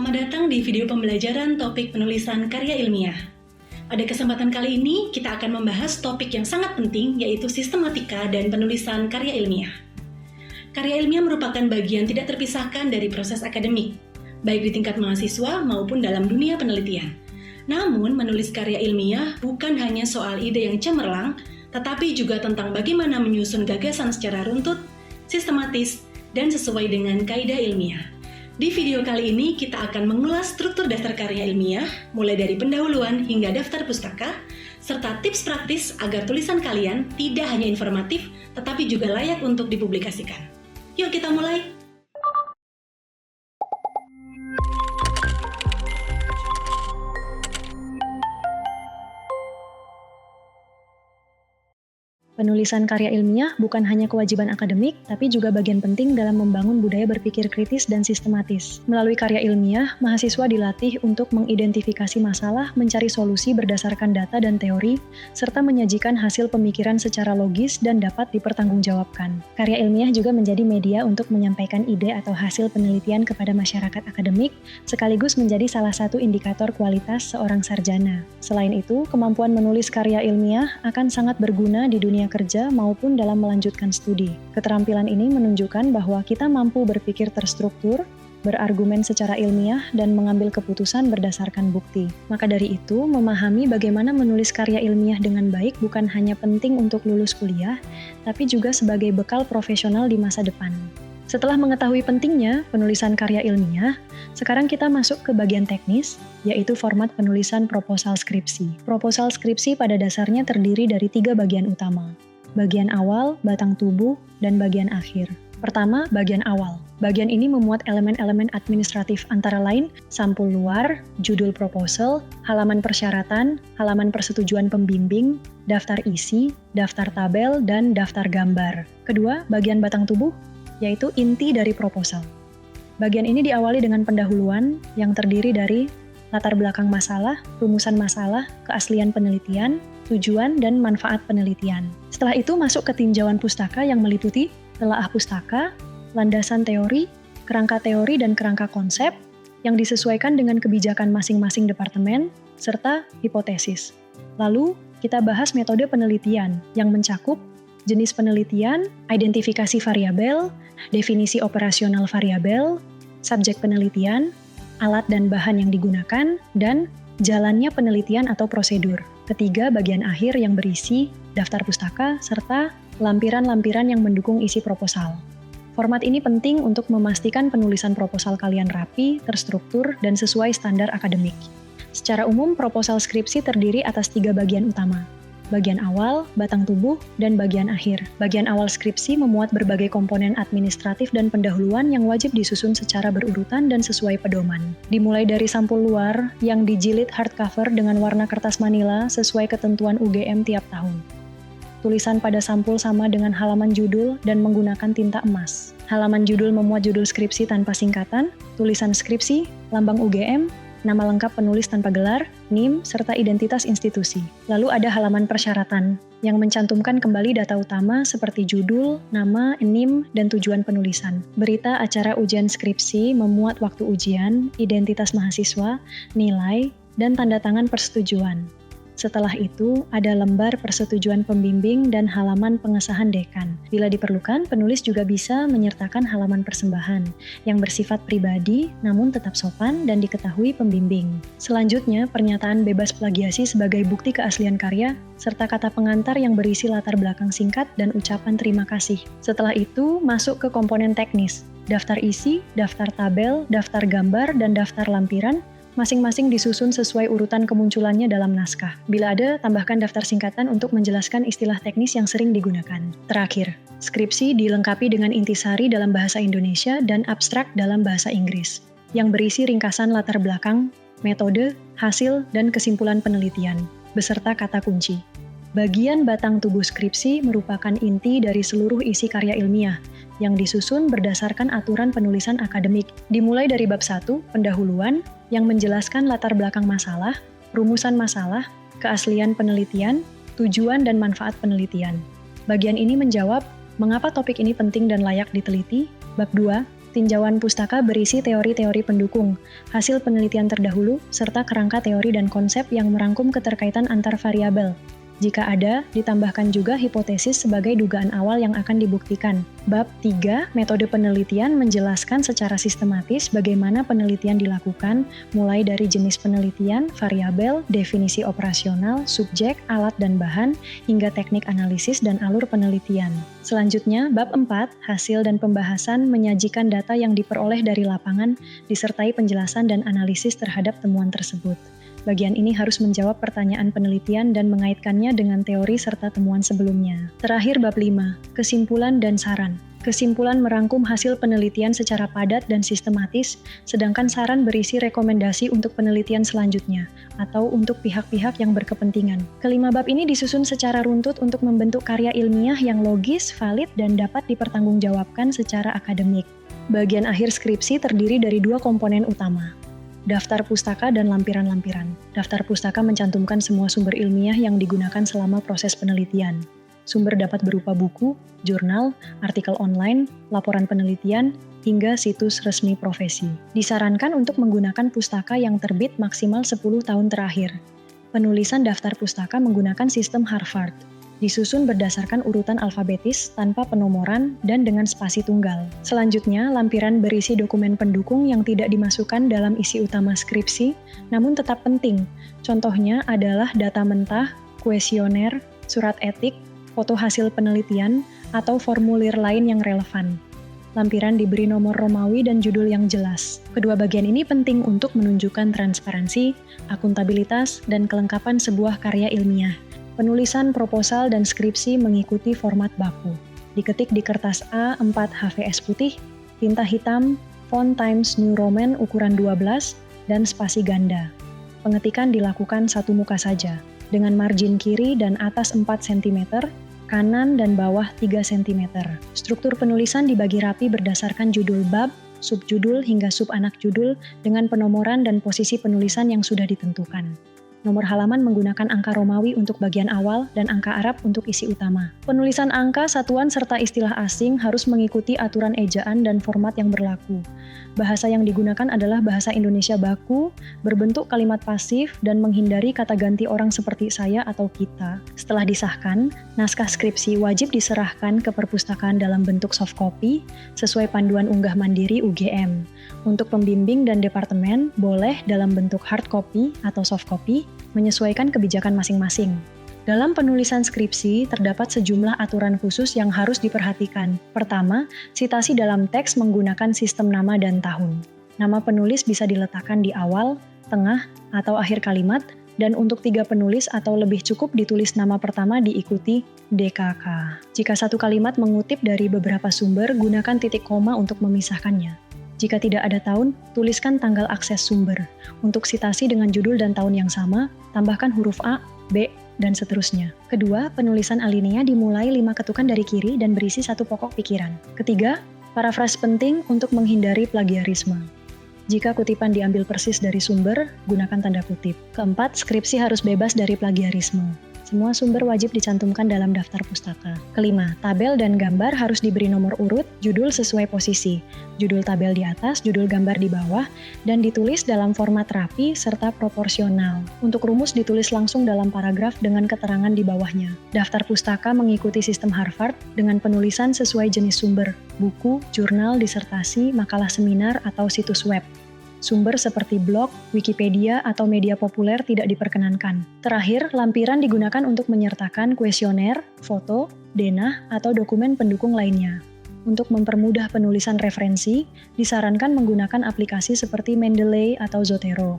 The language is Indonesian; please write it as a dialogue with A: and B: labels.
A: Selamat datang di video pembelajaran topik penulisan karya ilmiah. Pada kesempatan kali ini, kita akan membahas topik yang sangat penting, yaitu sistematika dan penulisan karya ilmiah. Karya ilmiah merupakan bagian tidak terpisahkan dari proses akademik, baik di tingkat mahasiswa maupun dalam dunia penelitian. Namun, menulis karya ilmiah bukan hanya soal ide yang cemerlang, tetapi juga tentang bagaimana menyusun gagasan secara runtut, sistematis, dan sesuai dengan kaidah ilmiah. Di video kali ini kita akan mengulas struktur daftar karya ilmiah, mulai dari pendahuluan hingga daftar pustaka, serta tips praktis agar tulisan kalian tidak hanya informatif, tetapi juga layak untuk dipublikasikan. Yuk kita mulai!
B: Penulisan karya ilmiah bukan hanya kewajiban akademik, tapi juga bagian penting dalam membangun budaya berpikir kritis dan sistematis. Melalui karya ilmiah, mahasiswa dilatih untuk mengidentifikasi masalah, mencari solusi berdasarkan data dan teori, serta menyajikan hasil pemikiran secara logis dan dapat dipertanggungjawabkan. Karya ilmiah juga menjadi media untuk menyampaikan ide atau hasil penelitian kepada masyarakat akademik, sekaligus menjadi salah satu indikator kualitas seorang sarjana. Selain itu, kemampuan menulis karya ilmiah akan sangat berguna di dunia kerja maupun dalam melanjutkan studi. Keterampilan ini menunjukkan bahwa kita mampu berpikir terstruktur, berargumen secara ilmiah, dan mengambil keputusan berdasarkan bukti. Maka dari itu, memahami bagaimana menulis karya ilmiah dengan baik bukan hanya penting untuk lulus kuliah, tapi juga sebagai bekal profesional di masa depan. Setelah mengetahui pentingnya penulisan karya ilmiah, sekarang kita masuk ke bagian teknis, yaitu format penulisan proposal skripsi. Proposal skripsi pada dasarnya terdiri dari 3 bagian utama: bagian awal, batang tubuh, dan bagian akhir. Pertama, bagian awal. Bagian ini memuat elemen-elemen administratif antara lain sampul luar, judul proposal, halaman persyaratan, halaman persetujuan pembimbing, daftar isi, daftar tabel, dan daftar gambar. Kedua, bagian batang tubuh, yaitu inti dari proposal. Bagian ini diawali dengan pendahuluan yang terdiri dari latar belakang masalah, rumusan masalah, keaslian penelitian, tujuan, dan manfaat penelitian. Setelah itu masuk ke tinjauan pustaka yang meliputi telaah pustaka, landasan teori, kerangka teori, dan kerangka konsep yang disesuaikan dengan kebijakan masing-masing departemen, serta hipotesis. Lalu, kita bahas metode penelitian yang mencakup jenis penelitian, identifikasi variabel, definisi operasional variabel, subjek penelitian, alat dan bahan yang digunakan, dan jalannya penelitian atau prosedur. Ketiga, bagian akhir yang berisi daftar pustaka, serta lampiran-lampiran yang mendukung isi proposal. Format ini penting untuk memastikan penulisan proposal kalian rapi, terstruktur, dan sesuai standar akademik. Secara umum, proposal skripsi terdiri atas 3 bagian utama: bagian awal, batang tubuh, dan bagian akhir. Bagian awal skripsi memuat berbagai komponen administratif dan pendahuluan yang wajib disusun secara berurutan dan sesuai pedoman. Dimulai dari sampul luar yang dijilid hardcover dengan warna kertas manila sesuai ketentuan UGM tiap tahun. Tulisan pada sampul sama dengan halaman judul dan menggunakan tinta emas. Halaman judul memuat judul skripsi tanpa singkatan, tulisan skripsi, lambang UGM, nama lengkap penulis tanpa gelar, NIM, serta identitas institusi. Lalu ada halaman persyaratan, yang mencantumkan kembali data utama seperti judul, nama, NIM, dan tujuan penulisan. Berita acara ujian skripsi memuat waktu ujian, identitas mahasiswa, nilai, dan tanda tangan persetujuan. Setelah itu, ada lembar persetujuan pembimbing dan halaman pengesahan dekan. Bila diperlukan, penulis juga bisa menyertakan halaman persembahan yang bersifat pribadi namun tetap sopan dan diketahui pembimbing. Selanjutnya, pernyataan bebas plagiasi sebagai bukti keaslian karya, serta kata pengantar yang berisi latar belakang singkat dan ucapan terima kasih. Setelah itu, masuk ke komponen teknis: daftar isi, daftar tabel, daftar gambar, dan daftar lampiran, masing-masing disusun sesuai urutan kemunculannya dalam naskah. Bila ada, tambahkan daftar singkatan untuk menjelaskan istilah teknis yang sering digunakan. Terakhir, skripsi dilengkapi dengan intisari dalam bahasa Indonesia dan abstrak dalam bahasa Inggris, yang berisi ringkasan latar belakang, metode, hasil, dan kesimpulan penelitian, beserta kata kunci. Bagian batang tubuh skripsi merupakan inti dari seluruh isi karya ilmiah, yang disusun berdasarkan aturan penulisan akademik. Dimulai dari bab 1, pendahuluan, yang menjelaskan latar belakang masalah, rumusan masalah, keaslian penelitian, tujuan dan manfaat penelitian. Bagian ini menjawab mengapa topik ini penting dan layak diteliti. Bab 2, Tinjauan pustaka berisi teori-teori pendukung, hasil penelitian terdahulu, serta kerangka teori dan konsep yang merangkum keterkaitan antar variabel. Jika ada, ditambahkan juga hipotesis sebagai dugaan awal yang akan dibuktikan. Bab 3, metode penelitian menjelaskan secara sistematis bagaimana penelitian dilakukan, mulai dari jenis penelitian, variabel, definisi operasional, subjek, alat dan bahan, hingga teknik analisis dan alur penelitian. Selanjutnya, bab 4, hasil dan pembahasan menyajikan data yang diperoleh dari lapangan, disertai penjelasan dan analisis terhadap temuan tersebut. Bagian ini harus menjawab pertanyaan penelitian dan mengaitkannya dengan teori serta temuan sebelumnya. Terakhir bab 5, kesimpulan dan saran. Kesimpulan merangkum hasil penelitian secara padat dan sistematis, sedangkan saran berisi rekomendasi untuk penelitian selanjutnya, atau untuk pihak-pihak yang berkepentingan. Kelima bab ini disusun secara runtut untuk membentuk karya ilmiah yang logis, valid, dan dapat dipertanggungjawabkan secara akademik. Bagian akhir skripsi terdiri dari 2 komponen utama. Daftar pustaka dan lampiran-lampiran. Daftar pustaka mencantumkan semua sumber ilmiah yang digunakan selama proses penelitian. Sumber dapat berupa buku, jurnal, artikel online, laporan penelitian, hingga situs resmi profesi. Disarankan untuk menggunakan pustaka yang terbit maksimal 10 tahun terakhir. Penulisan daftar pustaka menggunakan sistem Harvard. Disusun berdasarkan urutan alfabetis tanpa penomoran dan dengan spasi tunggal. Selanjutnya, lampiran berisi dokumen pendukung yang tidak dimasukkan dalam isi utama skripsi, namun tetap penting. Contohnya adalah data mentah, kuesioner, surat etik, foto hasil penelitian, atau formulir lain yang relevan. Lampiran diberi nomor Romawi dan judul yang jelas. Kedua bagian ini penting untuk menunjukkan transparansi, akuntabilitas, dan kelengkapan sebuah karya ilmiah. Penulisan proposal dan skripsi mengikuti format baku. Diketik di kertas A4 HVS putih, tinta hitam, font Times New Roman ukuran 12, dan spasi ganda. Pengetikan dilakukan satu muka saja, dengan margin kiri dan atas 4 cm, kanan dan bawah 3 cm. Struktur penulisan dibagi rapi berdasarkan judul bab, subjudul hingga subanak judul dengan penomoran dan posisi penulisan yang sudah ditentukan. Nomor halaman menggunakan angka Romawi untuk bagian awal dan angka Arab untuk isi utama. Penulisan angka, satuan, serta istilah asing harus mengikuti aturan ejaan dan format yang berlaku. Bahasa yang digunakan adalah bahasa Indonesia baku, berbentuk kalimat pasif, dan menghindari kata ganti orang seperti saya atau kita. Setelah disahkan, naskah skripsi wajib diserahkan ke perpustakaan dalam bentuk soft copy, sesuai panduan unggah mandiri UGM. Untuk pembimbing dan departemen, boleh dalam bentuk hard copy atau soft copy, menyesuaikan kebijakan masing-masing. Dalam penulisan skripsi, terdapat sejumlah aturan khusus yang harus diperhatikan. Pertama, citasi dalam teks menggunakan sistem nama dan tahun. Nama penulis bisa diletakkan di awal, tengah, atau akhir kalimat, dan untuk 3 penulis atau lebih cukup ditulis nama pertama diikuti DKK. Jika satu kalimat mengutip dari beberapa sumber, gunakan titik koma untuk memisahkannya. Jika tidak ada tahun, tuliskan tanggal akses sumber. Untuk sitasi dengan judul dan tahun yang sama, tambahkan huruf A, B, dan seterusnya. Kedua, penulisan alinea dimulai 5 ketukan dari kiri dan berisi 1 pokok pikiran. Ketiga, parafras penting untuk menghindari plagiarisme. Jika kutipan diambil persis dari sumber, gunakan tanda kutip. Keempat, skripsi harus bebas dari plagiarisme. Semua sumber wajib dicantumkan dalam daftar pustaka. Kelima, tabel dan gambar harus diberi nomor urut, judul sesuai posisi, judul tabel di atas, judul gambar di bawah, dan ditulis dalam format rapi serta proporsional. Untuk rumus ditulis langsung dalam paragraf dengan keterangan di bawahnya. Daftar pustaka mengikuti sistem Harvard dengan penulisan sesuai jenis sumber, buku, jurnal, disertasi, makalah seminar, atau situs web. Sumber seperti blog, Wikipedia, atau media populer tidak diperkenankan. Terakhir, lampiran digunakan untuk menyertakan kuesioner, foto, denah, atau dokumen pendukung lainnya. Untuk mempermudah penulisan referensi, disarankan menggunakan aplikasi seperti Mendeley atau Zotero.